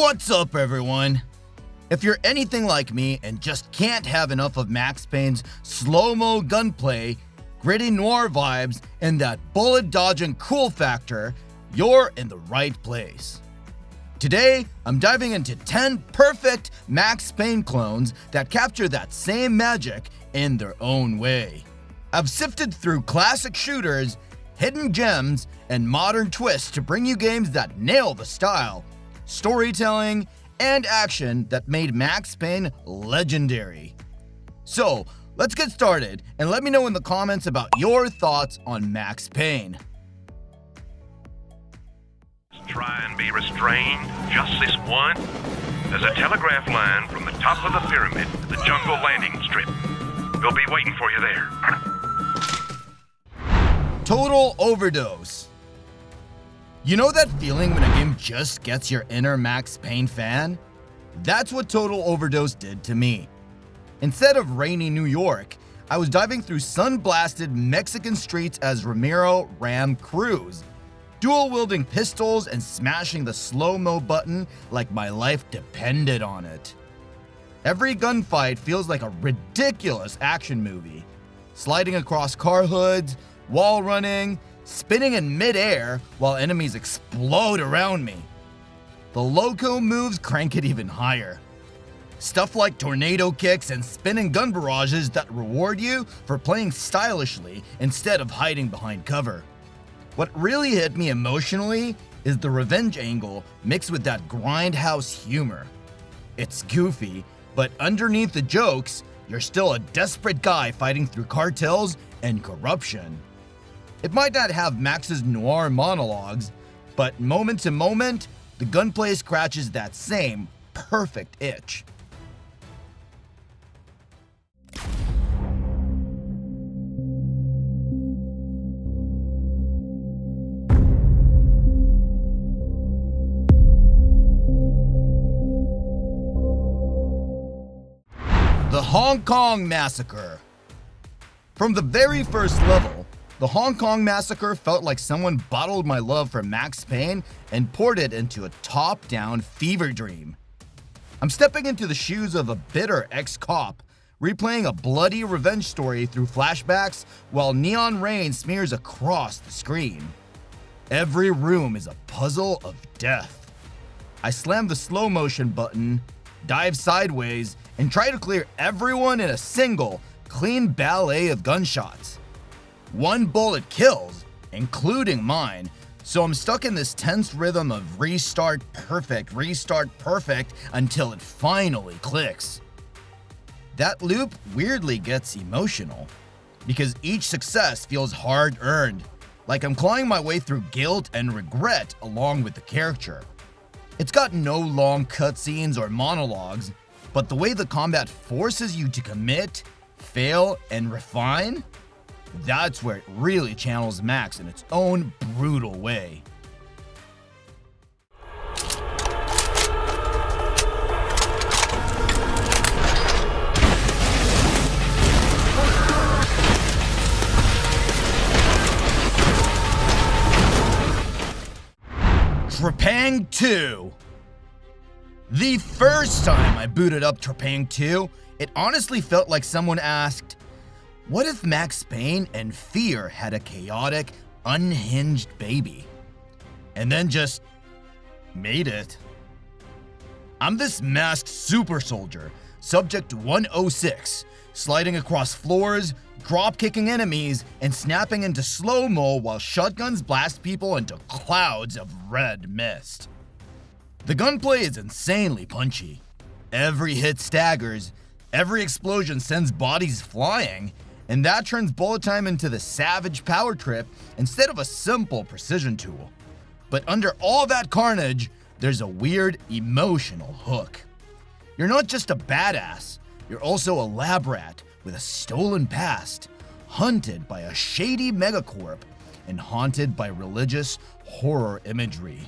What's up, everyone? If you're anything like me and just can't have enough of Max Payne's slow-mo gunplay, gritty noir vibes, and that bullet-dodging cool factor, you're in the right place. Today, I'm diving into 10 perfect Max Payne clones that capture that same magic in their own way. I've sifted through classic shooters, hidden gems, and modern twists to bring you games that nail the style, storytelling, and action that made Max Payne legendary. So, let's get started and let me know in the comments about your thoughts on Max Payne. Try and be restrained just this once. There's a telegraph line from the top of the pyramid to the jungle landing strip. We'll be waiting for you there. Total Overdose. You know that feeling when a game just gets your inner Max Payne fan? That's what Total Overdose did to me. Instead of rainy New York, I was diving through sun-blasted Mexican streets as Ramiro Ram Cruz, dual-wielding pistols and smashing the slow-mo button like my life depended on it. Every gunfight feels like a ridiculous action movie, sliding across car hoods, wall running, spinning in mid-air while enemies explode around me. The loco moves crank it even higher. Stuff like tornado kicks and spinning gun barrages that reward you for playing stylishly instead of hiding behind cover. What really hit me emotionally is the revenge angle mixed with that grindhouse humor. It's goofy, but underneath the jokes, you're still a desperate guy fighting through cartels and corruption. It might not have Max's noir monologues, but moment to moment, the gunplay scratches that same perfect itch. The Hong Kong Massacre. From the very first level, the Hong Kong Massacre felt like someone bottled my love for Max Payne and poured it into a top-down fever dream. I'm stepping into the shoes of a bitter ex-cop, replaying a bloody revenge story through flashbacks while neon rain smears across the screen. Every room is a puzzle of death. I slam the slow motion button, dive sideways, and try to clear everyone in a single, clean ballet of gunshots. One bullet kills, including mine, so I'm stuck in this tense rhythm of restart perfect until it finally clicks. That loop weirdly gets emotional, because each success feels hard-earned, like I'm clawing my way through guilt and regret along with the character. It's got no long cutscenes or monologues, but the way the combat forces you to commit, fail, and refine, that's where it really channels Max in its own brutal way. Trepang 2. The first time I booted up Trepang 2, it honestly felt like someone asked, what if Max Payne and F.E.A.R had a chaotic, unhinged baby? And then just made it. I'm this masked super soldier, Subject 106, sliding across floors, drop-kicking enemies, and snapping into slow-mo while shotguns blast people into clouds of red mist. The gunplay is insanely punchy. Every hit staggers, every explosion sends bodies flying, and that turns bullet time into the savage power trip instead of a simple precision tool. But under all that carnage, there's a weird emotional hook. You're not just a badass, you're also a lab rat with a stolen past, hunted by a shady megacorp, and haunted by religious horror imagery.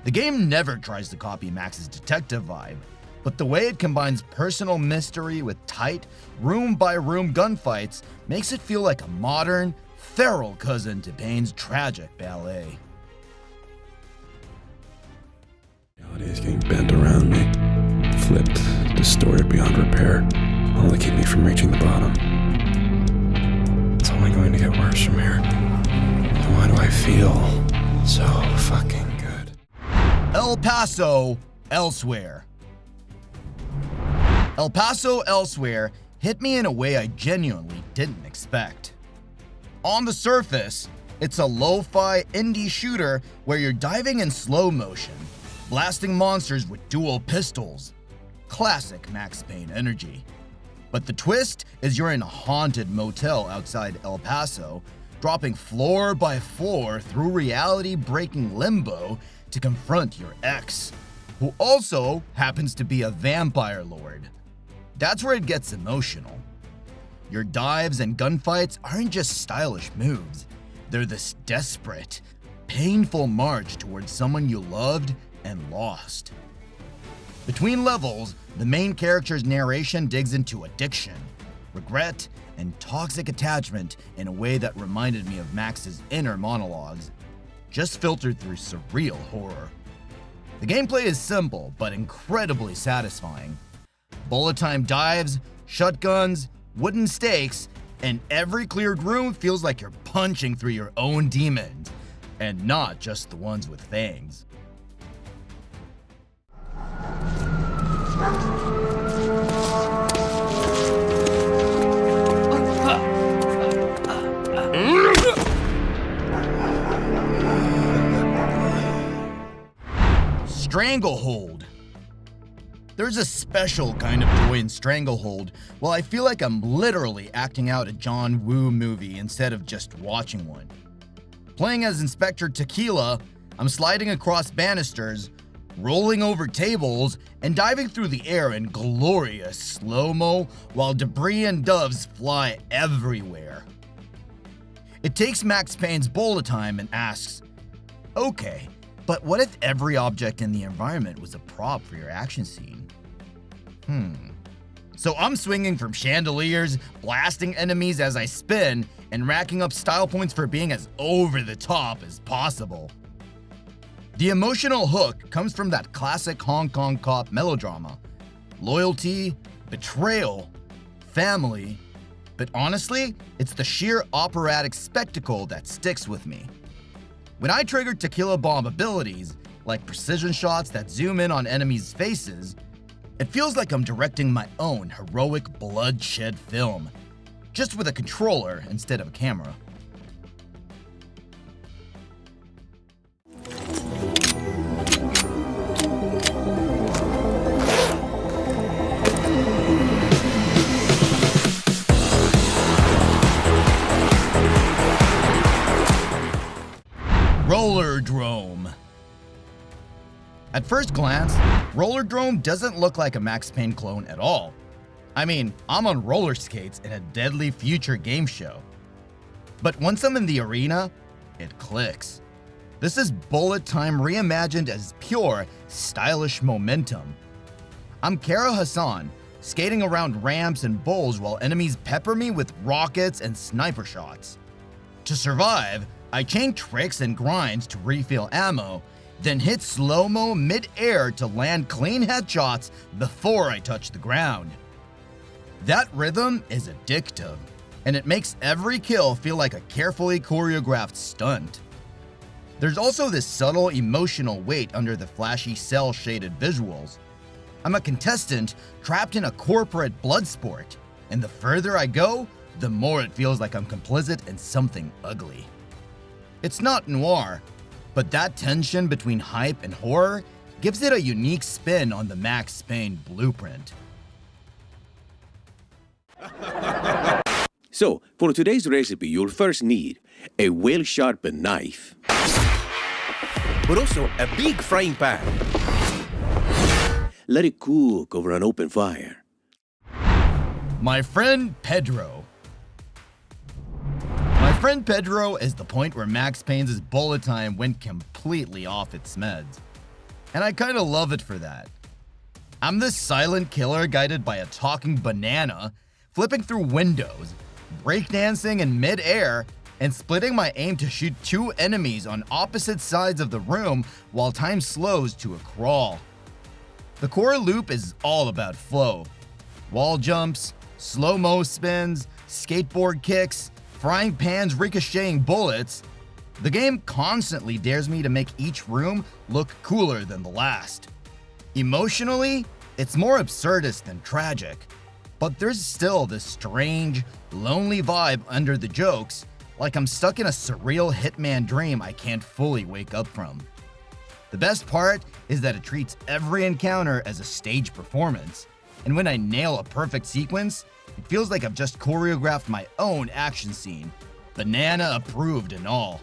The game never tries to copy Max's detective vibe, but the way it combines personal mystery with tight, room-by-room gunfights makes it feel like a modern, feral cousin to Payne's tragic ballet. Reality is getting bent around me, flipped, distorted beyond repair, all to keep me from reaching the bottom. It's only going to get worse from here. And why do I feel so fucking good? El Paso, Elsewhere. El Paso, Elsewhere hit me in a way I genuinely didn't expect. On the surface, it's a lo-fi indie shooter where you're diving in slow motion, blasting monsters with dual pistols. Classic Max Payne energy. But the twist is you're in a haunted motel outside El Paso, dropping floor by floor through reality-breaking limbo to confront your ex, who also happens to be a vampire lord. That's where it gets emotional. Your dives and gunfights aren't just stylish moves. They're this desperate, painful march towards someone you loved and lost. Between levels, the main character's narration digs into addiction, regret, and toxic attachment in a way that reminded me of Max's inner monologues, just filtered through surreal horror. The gameplay is simple, but incredibly satisfying. Bullet time dives, shotguns, wooden stakes, and every cleared room feels like you're punching through your own demons, and not just the ones with fangs. Stranglehold. There's a special kind of joy in Stranglehold, while I feel like I'm literally acting out a John Woo movie instead of just watching one. Playing as Inspector Tequila, I'm sliding across banisters, rolling over tables, and diving through the air in glorious slow-mo while debris and doves fly everywhere. It takes Max Payne's bullet time and asks, okay, but what if every object in the environment was a prop for your action scene? So I'm swinging from chandeliers, blasting enemies as I spin, and racking up style points for being as over the top as possible. The emotional hook comes from that classic Hong Kong cop melodrama. Loyalty, betrayal, family, but honestly, it's the sheer operatic spectacle that sticks with me. When I trigger Tequila Bomb abilities, like precision shots that zoom in on enemies' faces, it feels like I'm directing my own heroic bloodshed film, just with a controller instead of a camera. Rollerdrome. At first glance, Rollerdrome doesn't look like a Max Payne clone at all. I mean, I'm on roller skates in a deadly future game show. But once I'm in the arena, it clicks. This is bullet time reimagined as pure, stylish momentum. I'm Kara Hassan, skating around ramps and bowls while enemies pepper me with rockets and sniper shots. To survive, I chain tricks and grinds to refill ammo, then hit slow-mo mid-air to land clean headshots before I touch the ground. That rhythm is addictive, and it makes every kill feel like a carefully choreographed stunt. There's also this subtle emotional weight under the flashy cel-shaded visuals. I'm a contestant trapped in a corporate blood sport, and the further I go, the more it feels like I'm complicit in something ugly. It's not noir, but that tension between hype and horror gives it a unique spin on the Max Payne blueprint. So, for today's recipe, you'll first need a well-sharpened knife, but also a big frying pan. Let it cook over an open fire. My Friend Pedro. My Friend Pedro is the point where Max Payne's bullet time went completely off its meds. And I kinda love it for that. I'm this silent killer guided by a talking banana, flipping through windows, breakdancing in mid-air, and splitting my aim to shoot two enemies on opposite sides of the room while time slows to a crawl. The core loop is all about flow. Wall jumps, slow-mo spins, skateboard kicks, frying pans ricocheting bullets. The game constantly dares me to make each room look cooler than the last. Emotionally, it's more absurdist than tragic, but there's still this strange, lonely vibe under the jokes, like I'm stuck in a surreal Hitman dream I can't fully wake up from. The best part is that it treats every encounter as a stage performance, and when I nail a perfect sequence, it feels like I've just choreographed my own action scene, banana approved and all.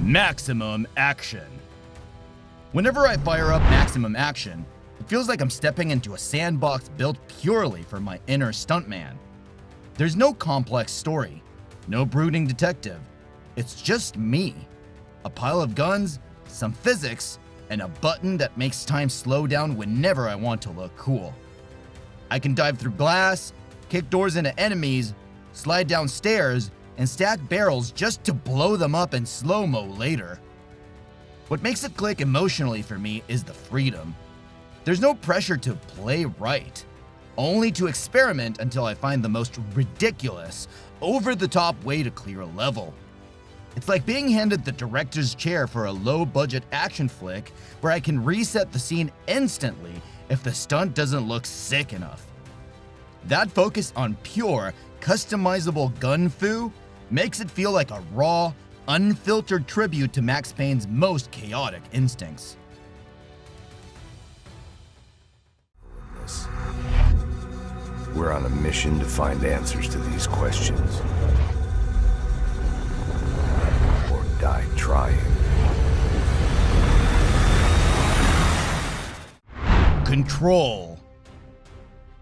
Maximum action. Whenever I fire up maximum action, it feels like I'm stepping into a sandbox built purely for my inner stuntman. There's no complex story, no brooding detective. It's just me. A pile of guns, some physics, and a button that makes time slow down whenever I want to look cool. I can dive through glass, kick doors into enemies, slide down stairs, and stack barrels just to blow them up in slow-mo later. What makes it click emotionally for me is the freedom. There's no pressure to play right, only to experiment until I find the most ridiculous, over-the-top way to clear a level. It's like being handed the director's chair for a low-budget action flick where I can reset the scene instantly if the stunt doesn't look sick enough. That focus on pure, customizable gun fu makes it feel like a raw, unfiltered tribute to Max Payne's most chaotic instincts. We're on a mission to find answers to these questions. Or die trying. Control.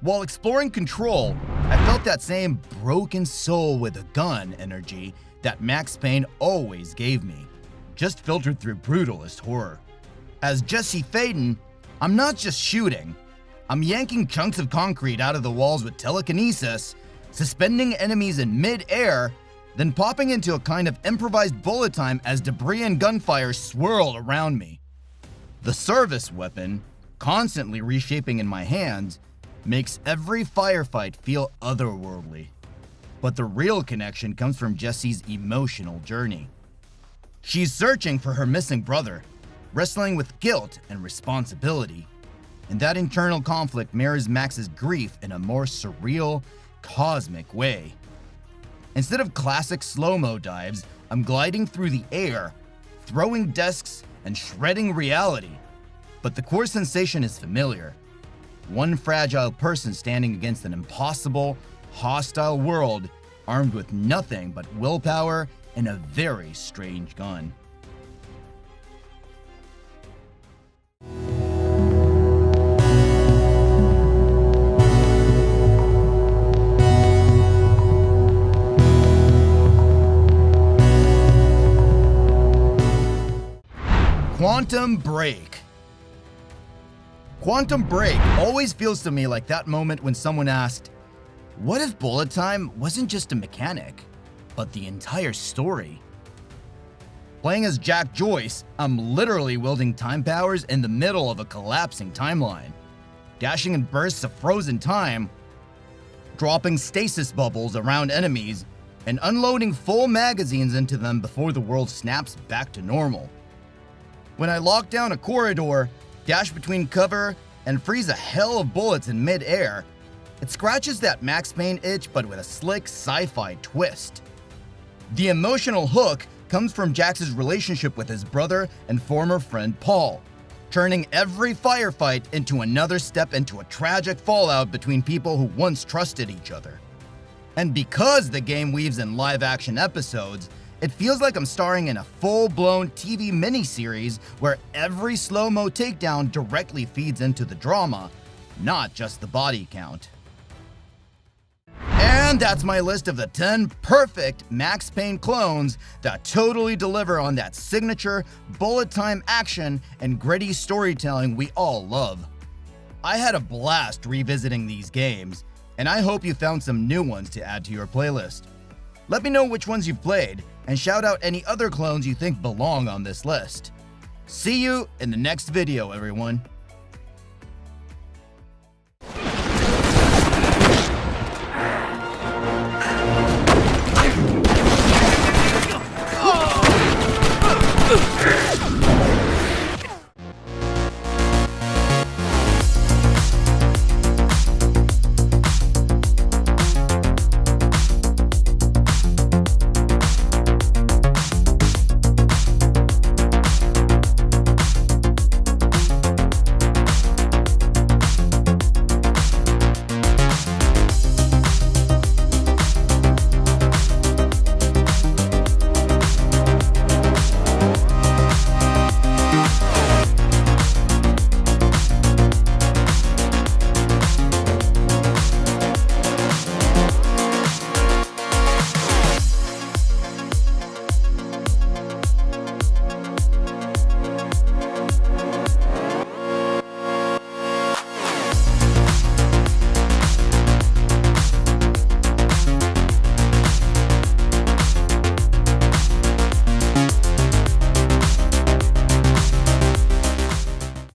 While exploring Control, I felt that same broken soul with a gun energy that Max Payne always gave me, just filtered through brutalist horror. As Jesse Faden, I'm not just shooting. I'm yanking chunks of concrete out of the walls with telekinesis, suspending enemies in mid-air, then popping into a kind of improvised bullet time as debris and gunfire swirl around me. The service weapon, constantly reshaping in my hands, makes every firefight feel otherworldly. But the real connection comes from Jessie's emotional journey. She's searching for her missing brother, wrestling with guilt and responsibility. And that internal conflict mirrors Max's grief in a more surreal, cosmic way. Instead of classic slow-mo dives, I'm gliding through the air, throwing desks and shredding reality. But the core sensation is familiar. One fragile person standing against an impossible, hostile world, armed with nothing but willpower and a very strange gun. Quantum Break. Quantum Break always feels to me like that moment when someone asked, what if bullet time wasn't just a mechanic, but the entire story? Playing as Jack Joyce, I'm literally wielding time powers in the middle of a collapsing timeline, dashing in bursts of frozen time, dropping stasis bubbles around enemies, and unloading full magazines into them before the world snaps back to normal. When I lock down a corridor, dash between cover, and freeze a hell of bullets in mid-air, it scratches that Max Payne itch but with a slick sci-fi twist. The emotional hook comes from Jax's relationship with his brother and former friend Paul, turning every firefight into another step into a tragic fallout between people who once trusted each other. And because the game weaves in live-action episodes, it feels like I'm starring in a full-blown TV miniseries where every slow-mo takedown directly feeds into the drama, not just the body count. And that's my list of the 10 perfect Max Payne clones that totally deliver on that signature bullet time action and gritty storytelling we all love. I had a blast revisiting these games, and I hope you found some new ones to add to your playlist. Let me know which ones you've played, and shout out any other clones you think belong on this list. See you in the next video, everyone. Oh!